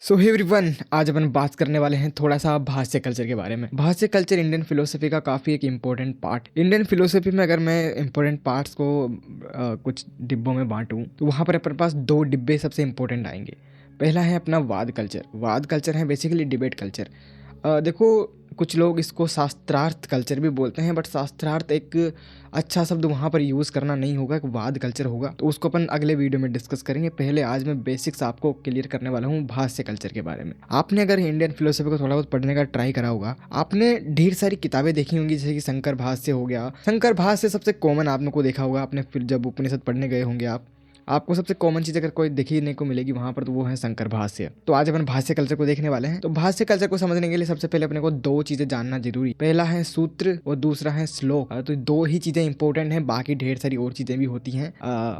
सो hey everyone, आज अपन बात करने वाले हैं थोड़ा सा भाष्य कल्चर के बारे में। भाष्य कल्चर इंडियन फिलोसफी का काफ़ी एक इम्पोर्टेंट पार्ट। इंडियन फिलोसफी में अगर मैं इम्पोर्टेंट पार्ट्स को कुछ डिब्बों में बांटूं तो वहाँ पर अपने पास दो डिब्बे सबसे इम्पोर्टेंट आएंगे। पहला है अपना वाद कल्चर। वाद कल्चर है बेसिकली डिबेट कल्चर। देखो, कुछ लोग इसको शास्त्रार्थ कल्चर भी बोलते हैं, बट शास्त्रार्थ एक अच्छा शब्द वहाँ पर यूज़ करना नहीं होगा, एक वाद कल्चर होगा। तो उसको अपन अगले वीडियो में डिस्कस करेंगे। पहले आज मैं बेसिक्स आपको क्लियर करने वाला हूँ भाष्य कल्चर के बारे में। आपने अगर इंडियन फिलोसफी को थोड़ा बहुत पढ़ने का ट्राई करा होगा, आपने ढेर सारी किताबें देखी होंगी, जैसे कि शंकर भाष्य हो गया। शंकर भाष्य सबसे कॉमन आपने को देखा होगा, आपने फिर जब उपनिषद पढ़ने गए होंगे आपको सबसे कॉमन चीज़ अगर कोई देखने को मिलेगी वहाँ पर, तो वो है शंकर भाष्य। तो आज अपन भाष्य कल्चर को देखने वाले हैं। तो भाष्य कल्चर को समझने के लिए सबसे पहले अपने को दो चीज़ें जानना जरूरी। पहला है सूत्र और दूसरा है श्लोक। तो दो ही चीज़ें इंपॉर्टेंट हैं, बाकी ढेर सारी और चीज़ें भी होती हैं,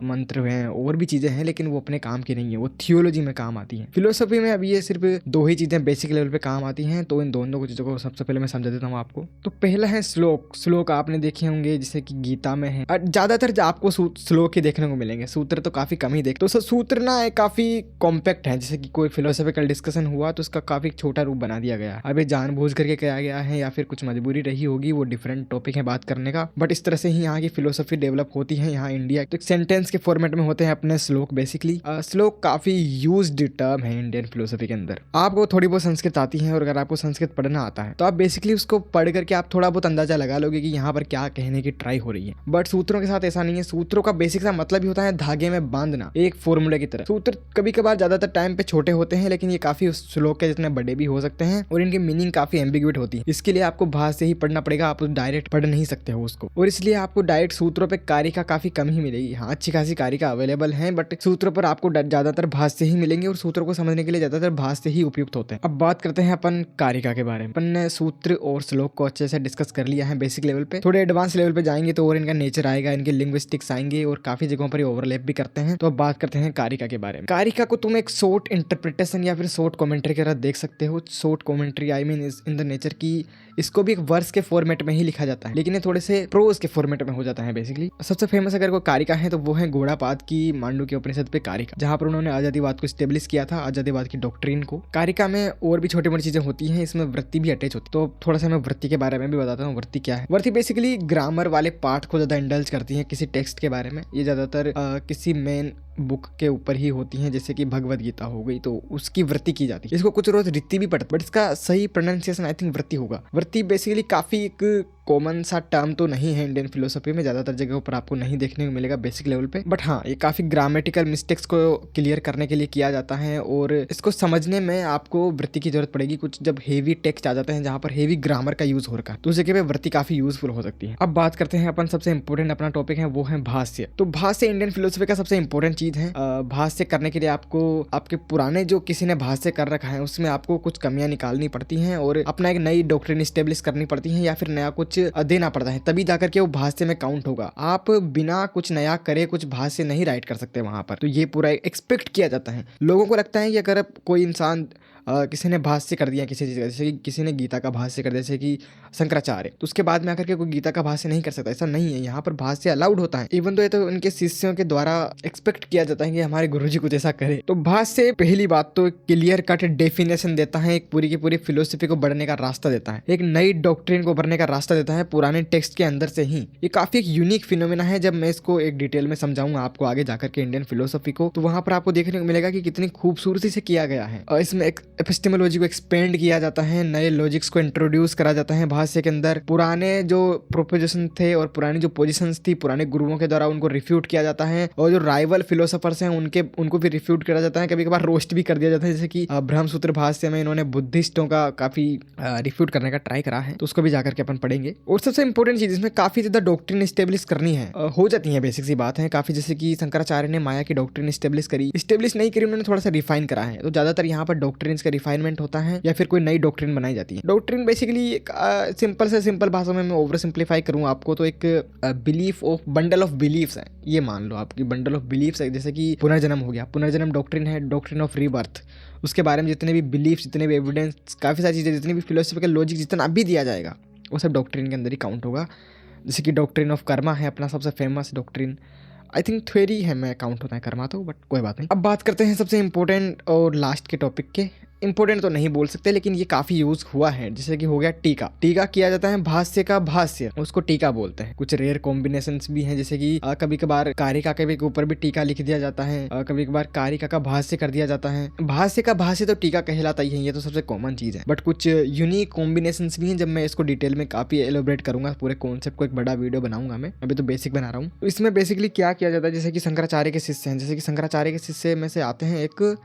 मंत्र हैं और भी चीज़ें हैं, लेकिन वो अपने काम की नहीं है, वो थियोलॉजी में काम आती हैं। फिलोसफी में अभी ये सिर्फ दो ही चीज़ें बेसिक लेवल पे काम आती हैं। तो इन दोनों चीज़ों को सबसे पहले मैं समझा देता हूँ आपको। तो पहला है श्लोक। श्लोक आपने देखे होंगे जैसे कि गीता में है, ज़्यादातर आपको श्लोक ही देखने को मिलेंगे, सूत्र तो काफ़ी कम ही देख। तो सूत्र ना काफी कॉम्पैक्ट है, जैसे कि कोई फिलोसफिकल डिस्कशन हुआ तो उसका काफी छोटा रूप बना दिया गया। अब ये जानबूझ करके किया गया है या फिर कुछ मजबूरी रही होगी, वो डिफरेंट टॉपिक है बात करने का, बट इस तरह से ही यहाँ की फिलोसफी डेवलप होती है यहाँ इंडिया। तो सेंटेंस के फॉर्मेट में होते हैं अपने श्लोक। बेसिकली श्लोक काफी यूज्ड टर्म है इंडियन फिलोसफी के अंदर। आपको थोड़ी बहुत संस्कृत आती है और अगर आपको संस्कृत पढ़ना आता है तो आप बेसिकली उसको पढ़ करके आप थोड़ा बहुत अंदाजा लगा लोगे कि यहाँ पर क्या कहने की ट्राई हो रही है। बट सूत्रों के साथ ऐसा नहीं है। सूत्रों का बेसिक सा मतलब ही होता है धागे में बांधना, एक फॉर्मूले की तरह। सूत्र कभी कभार ज्यादातर टाइम पे छोटे होते हैं, लेकिन ये काफी श्लोक के जितने बड़े भी हो सकते हैं और इनकी मीनिंग काफी एम्बिग्यूट होती है। इसके लिए आपको भाष्य से ही पढ़ना पड़ेगा, आप डायरेक्ट पढ़ नहीं सकते हो उसको, और इसलिए आपको डायरेक्ट सूत्रों पे कारिका काफी कम ही मिलेगी। हाँ, अच्छी खासी कारिका अवेलेबल है, बट सूत्रों पर आपको ज्यादातर भाष्य से ही मिलेंगे और सूत्रों को समझने के लिए ज्यादातर भाष्य से ही उपयुक्त होते हैं। अब बात करते हैं अपन कारिका के बारे में। अपन ने सूत्र और श्लोक को अच्छे से डिस्कस कर लिया है बेसिक लेवल पे। थोड़े एडवांस लेवल पे जाएंगे तो और इनका नेचर आएगा, इनके लिंग्विस्टिक्स आएंगे और काफी जगहों पर ओवरलैप भी करते हैं। तो अब बात करते हैं कारिका के बारे में। कारिका को तुम एक शॉर्ट इंटरप्रिटेशन या फिर शॉर्ट कमेंट्री की तरह देख सकते हो। Short commentary I mean is in the nature की इसको भी एक वर्स के फॉर्मेट में ही लिखा जाता है, लेकिन ये थोड़े से प्रोज के फॉर्मेट में हो जाता है बेसिकली। सबसे फेमस अगर कोई कारिका है तो वो है गौड़ापाद की मांडू उपनिषद पे कारिका, जहां पर उन्होंने आजादीवाद को स्टेब्लिश किया था, आजादीवाद की डॉक्ट्रिन को। कारिका में और भी छोटी मोटी चीजें होती हैं, इसमें वृत्ति भी अटैच होती है। तो थोड़ा सा मैं वृत्ति के बारे में भी बताता हूँ। वृत्ति क्या है? वृत्ति बेसिकली ग्रामर वाले पार्ट को ज्यादा इंडल्ज करती है किसी टेक्स्ट के बारे में। ये ज्यादातर किसी मेन बुक के ऊपर ही होती हैं, जैसे कि भगवत गीता हो गई, तो उसकी वृत्ति की जाती है। इसको कुछ रोज रीति भी पढ़ते, बट इसका सही प्रोनाउंसिएशन आई थिंक वृत्ति होगा। वृत्ति बेसिकली काफी एक कॉमन सा टर्म तो नहीं है इंडियन फिलोसफी में, ज्यादातर जगहों पर आपको नहीं देखने को मिलेगा बेसिक लेवल पे, बट हाँ, ये काफी ग्रामेटिकल मिस्टेक्स को क्लियर करने के लिए किया जाता है और इसको समझने में आपको वृत्ति की जरूरत पड़ेगी। कुछ जब हेवी टेक्स्ट आ जाते हैं जहाँ पर हेवी ग्रामर का यूज हो रखा है, तो उस जगह पे वृत्ति काफी यूजफुल हो सकती है। अब बात करते हैं अपन सबसे इंपॉर्टेंट अपना टॉपिक है, वो है भाष्य। तो भाष्य इंडियन फिलोसफी का सबसे इंपॉर्टेंट चीज है। भाष्य करने के लिए आपको आपके पुराने जो किसी ने भाष्य कर रखा है उसमें आपको कुछ कमियां निकालनी पड़ती हैं और अपना एक नई डॉक्ट्रिन स्टेब्लिश करनी पड़ती है, या फिर नया कुछ देना पड़ता है, तभी जाकर के वो भाष्य में काउंट होगा। आप बिना कुछ नया करे कुछ भाष्य नहीं राइट कर सकते वहां पर। तो ये पूरा एक्सपेक्ट किया जाता है। लोगों को लगता है कि अगर कोई इंसान किसी ने भाष्य कर दिया किसी चीज़ का, जैसे कि किसी ने गीता का भाष्य कर दिया, जैसे कि शंकराचार्य, तो उसके बाद में आकर के कोई गीता का भाष्य नहीं कर सकता। ऐसा नहीं है, यहाँ पर भाष्य अलाउड होता है। इवन तो ये तो उनके शिष्यों के द्वारा एक्सपेक्ट किया जाता है कि हमारे गुरुजी कुछ ऐसा करे। तो भाष्य पहली बात तो क्लियर कट डेफिनेशन देता है, एक पूरी की पूरी फिलोसफी को बढ़ने का रास्ता देता है, एक नई डॉक्ट्रिन को बढ़ने का रास्ता देता है पुराने टेक्स्ट के अंदर से ही। ये काफी एक यूनिक फिनोमेना है। जब मैं इसको एक डिटेल में समझाऊंगा आपको आगे जाकर के इंडियन फिलोसफी को, तो वहां पर आपको देखने को मिलेगा कि कितनी खूबसूरती से किया गया है। और इसमें एक एपिस्टेमोलॉजी को एक्सपेंड किया जाता है, नए लॉजिक्स को इंट्रोड्यूस करा जाता है भाष्य के अंदर। पुराने जो प्रोपोजिशन थे और पुरानी जो पोजीशंस थी पुराने गुरुओं के द्वारा, उनको रिफ्यूट किया जाता है, और जो राइवल फिलोसोफर्स हैं उनको भी रिफ्यूट किया जाता है। कभी कभार रोस्ट भी कर दिया जाता है, जैसे कि ब्रह्मसूत्र भाष्य में इन्होंने बुद्धिस्टों का काफी रिफ्यूट करने का ट्राई करा है, तो उसको भी जाकर के अपन पढ़ेंगे। और सबसे इंपॉर्टेंट चीज, इसमें काफी ज्यादा डॉक्ट्रिन स्टेब्लिश करनी है, हो जाती है, बेसिक सी बात है काफी। जैसे कि शंकराचार्य ने माया की डॉक्ट्रिन स्टेब्लिश नहीं करी, उन्होंने थोड़ा सा रिफाइन करा है। तो ज्यादातर यहाँ पर डॉक्ट्रिन का रिफाइनमेंट होता है या फिर कोई नई डॉक्ट्रिन बनाई जाती है। डॉक्ट्रिन बेसिकली सिंपल से सिंपल भाषा में मैं ओवर सिंप्लीफाई करूँ आपको, तो एक belief of bundle of beliefs है। ये मान लो आपकी बंडल ऑफ बिलीफ्स है, जैसे कि पुनर्जन्म हो गया, पुनर्जन्म डॉक्ट्रिन है, डॉक्ट्रिन ऑफ रीबर्थ। उसके बारे में जितने भी बिलीफ, जितने भी एविडेंस, काफ़ी सारी चीज़ें, जितनी भी फिलोसफिकल लॉजिक जितना भी दिया जाएगा वो सब डॉक्ट्रिन के अंदर ही काउंट होगा। जैसे कि डॉक्ट्रिन ऑफ कर्मा है अपना सबसे famous doctrine, I think theory है, मैं काउंट होता है कर्मा तो, बट कोई बात नहीं। अब बात करते हैं सबसे इंपॉर्टेंट और लास्ट के टॉपिक के, इंपॉर्टेंट तो नहीं बोल सकते, लेकिन ये काफी यूज हुआ है। जैसे कि हो गया टीका, टीका किया जाता है भाष्य का भाष्य, उसको टीका बोलते हैं। कुछ रेयर कॉम्बिनेशंस भी हैं, जैसे कि कभी कभार कारिका के ऊपर भी टीका लिख दिया जाता है, कभी कभार कारिका का भाष्य कर दिया जाता है। भाष्य का भाष्य तो टीका कहलाता ही है, ये तो सबसे कॉमन चीज है। बट कुछ यूनिक कॉम्बिनेशंस भी हैं, जब मैं इसको डिटेल में काफी एलोबरेट करूंगा, पूरे कॉन्सेप्ट को एक बड़ा वीडियो बनाऊंगा मैं, अभी तो बेसिक बना रहा हूँ। तो इसमें बेसिकली क्या किया जाता है, जैसे कि शंकराचार्य के शिष्य हैं, जैसे कि शंकराचार्य के शिष्य में से आते हैं एक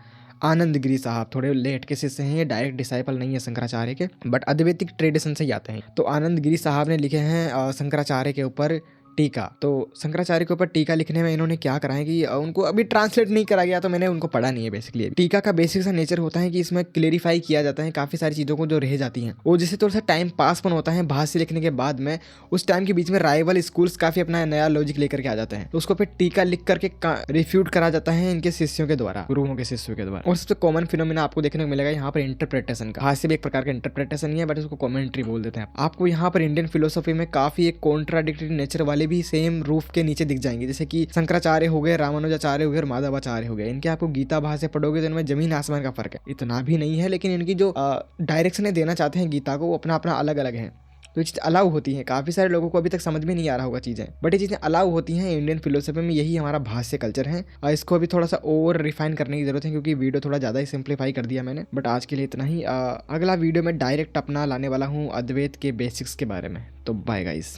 आनंद गिरी साहब, थोड़े लेट के शिष्य हैं, ये डायरेक्ट डिसाइपल नहीं है शंकराचार्य के, बट अद्वैतिक ट्रेडिशन से ही आते हैं। तो आनंद गिरी साहब ने लिखे हैं शंकराचार्य के ऊपर टीका। तो शंकराचार्य के ऊपर टीका लिखने में इन्होंने क्या करा है कि उनको अभी ट्रांसलेट नहीं करा गया, तो मैंने उनको पढ़ा नहीं है बेसिकली। टीका का बेसिक सा नेचर होता है कि इसमें क्लेरिफाई किया जाता है काफी सारी चीजों को जो रह जाती हैं, वो जैसे थोड़ा सा टाइम पास पन होता है भाष्य लिखने के बाद में, उस टाइम के बीच में राइवल स्कूल्स काफी अपना नया लॉजिक लेकर के आ जाते हैं, तो उसको फिर टीका लिख करके रिफ्यूट करा जाता है इनके शिष्यों के द्वारा, गुरुओं के शिष्यों के द्वारा। और सबसे कॉमन फिनोमिना आपको देखने को मिलेगा यहाँ पर इंटरप्रिटेशन का। भाष्य भी एक प्रकार का इंटरप्रिटेशन ही है, बट उसको कॉमेंट्री बोल देते हैं। आपको यहाँ पर इंडियन फिलोसफी में काफी एक कॉन्ट्राडिक्टरी नेचर वाले भी सेम रूफ के नीचे दिख जाएंगे, जैसे कि शंकराचार्य हो गए, रामानुजाचार्य हो गए और माधवाचार्य हो गए। इनके आपको गीता भाष्य पढ़ोगे तो इनमें जमीन आसमान का फर्क है, इतना भी नहीं है, लेकिन इनकी जो डायरेक्शन देना चाहते हैं गीता को, वो अपना अपना अलग अलग है। तो ये चीज़ अलाउ होती है, काफ़ी सारे लोगों को अभी तक समझ में नहीं आ रहा होगा चीज़ें, बट ये चीज़ें अलाउ होती हैं इंडियन फिलोसफी में। यही हमारा भाष्य कल्चर है, और इसको अभी थोड़ा सा और रिफाइन करने की जरूरत है, क्योंकि वीडियो थोड़ा ज़्यादा ही सिंप्लीफाई कर दिया मैंने। बट आज के लिए इतना ही। अगला वीडियो में डायरेक्ट अपना लाने वाला हूँ अद्वैत के बेसिक्स के बारे में। तो बाय गाइस।